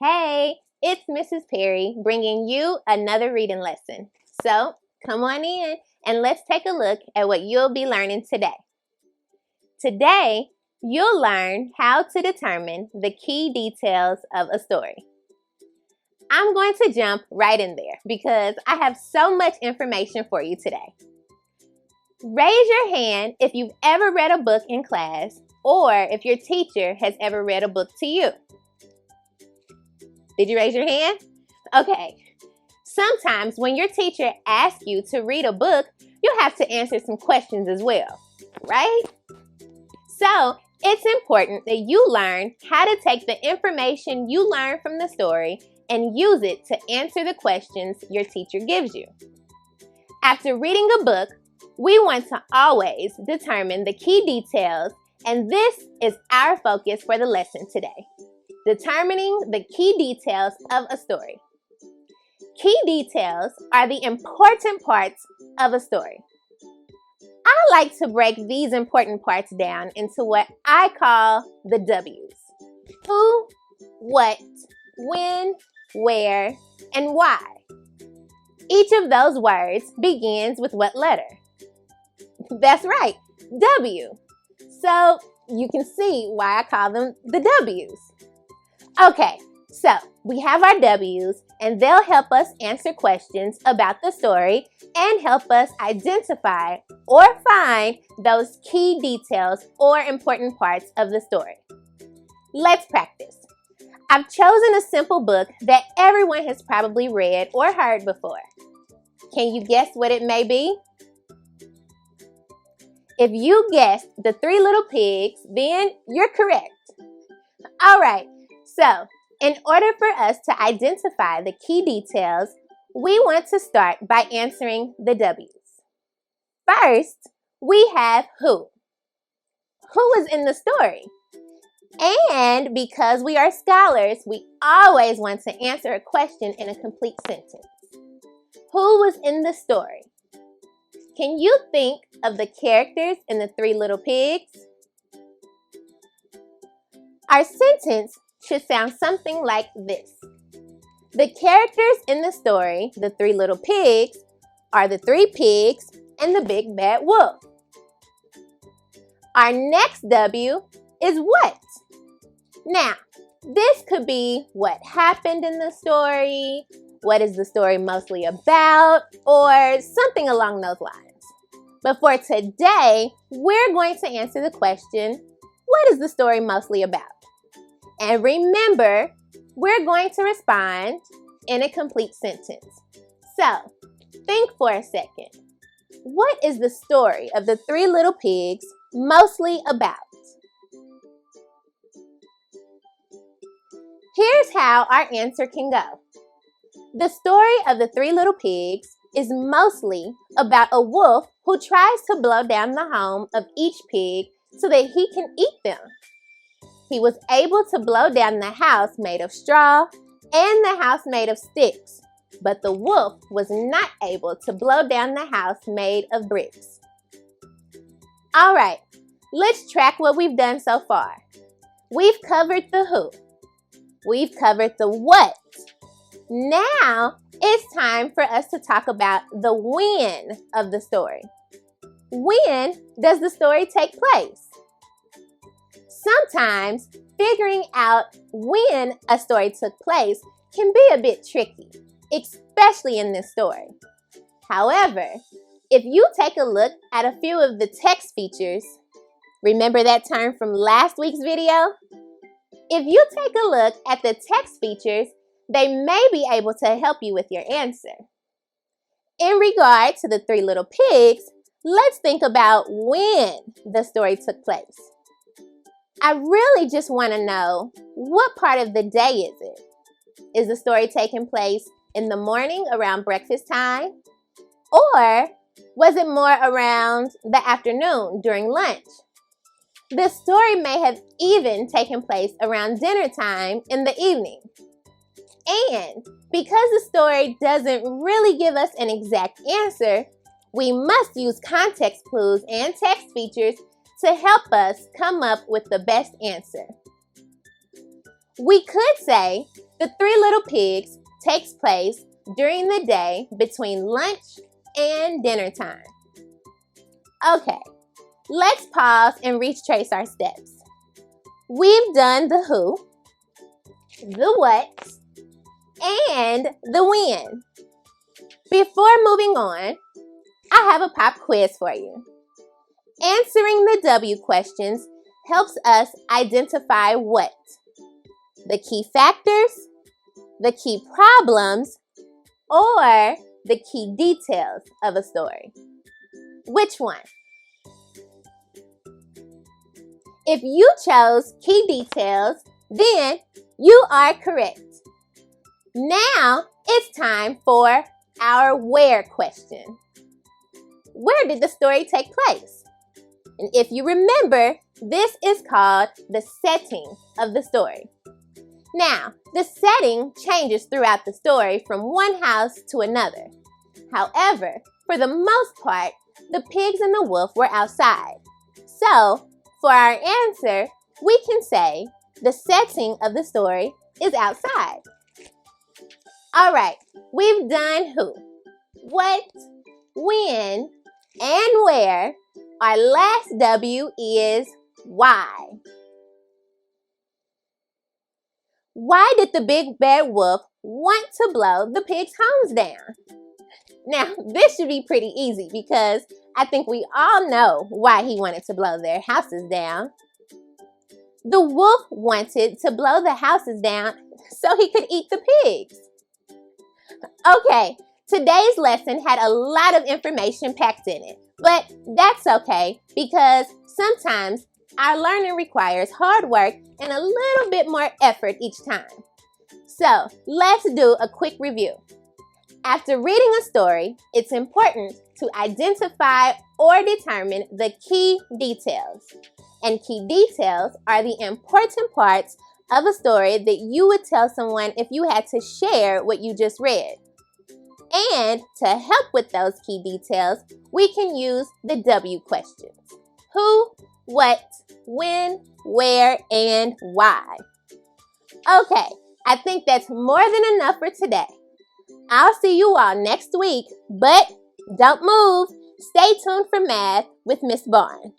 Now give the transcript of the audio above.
Hey, it's Mrs. Perry bringing you another reading lesson. So, come on in and let's take a look at what you'll be learning today. Today, you'll learn how to determine the key details of a story. I'm going to jump right in there because I have so much information for you today. Raise your hand if you've ever read a book in class or if your teacher has ever read a book to you. Did you raise your hand? Okay. Sometimes when your teacher asks you to read a book, you'll have to answer some questions as well, right? So, it's important that you learn how to take the information you learn from the story and use it to answer the questions your teacher gives you. After reading a book, we want to always determine the key details, and this is our focus for the lesson today. Determining the key details of a story. Key details are the important parts of a story. I like to break these important parts down into what I call the W's. Who, what, when, where, and why. Each of those words begins with what letter? That's right, W. So you can see why I call them the W's. Okay, so we have our W's, and they'll help us answer questions about the story and help us identify or find those key details or important parts of the story. Let's practice. I've chosen a simple book that everyone has probably read or heard before. Can you guess what it may be? If you guessed The Three Little Pigs, then you're correct. All right. So, in order for us to identify the key details, we want to start by answering the W's. First, we have who. Who is in the story? And because we are scholars, we always want to answer a question in a complete sentence. Who was in the story? Can you think of the characters in The Three Little Pigs? Our sentence should sound something like this. The characters in the story, The Three Little Pigs, are the three pigs and the big bad wolf. Our next W is what? Now, this could be what happened in the story, what is the story mostly about, or something along those lines. But for today, we're going to answer the question, what is the story mostly about? And remember, we're going to respond in a complete sentence. So, think for a second. What is the story of The Three Little Pigs mostly about? Here's how our answer can go. The story of The Three Little Pigs is mostly about a wolf who tries to blow down the home of each pig so that he can eat them. He was able to blow down the house made of straw and the house made of sticks, but the wolf was not able to blow down the house made of bricks. All right, let's track what we've done so far. We've covered the who. We've covered the what. Now it's time for us to talk about the when of the story. When does the story take place? Sometimes figuring out when a story took place can be a bit tricky, especially in this story. However, if you take a look at a few of the text features, remember that term from last week's video? If you take a look at the text features, they may be able to help you with your answer. In regard to The Three Little Pigs, let's think about when the story took place. I really just want to know, what part of the day is it? Is the story taking place in the morning around breakfast time? Or was it more around the afternoon during lunch? The story may have even taken place around dinner time in the evening. And because the story doesn't really give us an exact answer, we must use context clues and text features to help us come up with the best answer. We could say The Three Little Pigs takes place during the day between lunch and dinner time. Okay, let's pause and retrace our steps. We've done the who, the what, and the when. Before moving on, I have a pop quiz for you. Answering the W questions helps us identify what? The key factors, the key problems, or the key details of a story. Which one? If you chose key details, then you are correct. Now it's time for our where question. Where did the story take place? And if you remember, this is called the setting of the story. Now, the setting changes throughout the story from one house to another. However, for the most part, the pigs and the wolf were outside. So, for our answer, we can say the setting of the story is outside. All right, we've done who, what, when, and where. Our last W is why. Why did the big bad wolf want to blow the pigs' homes down? Now, this should be pretty easy because I think we all know why he wanted to blow their houses down. The wolf wanted to blow the houses down so he could eat the pigs. Okay, today's lesson had a lot of information packed in it, but that's okay because sometimes our learning requires hard work and a little bit more effort each time. So, let's do a quick review. After reading a story, it's important to identify or determine the key details. And key details are the important parts of a story that you would tell someone if you had to share what you just read. And to help with those key details, we can use the W questions. Who, what, when, where, and why. Okay, I think that's more than enough for today. I'll see you all next week, but don't move. Stay tuned for math with Miss Barnes.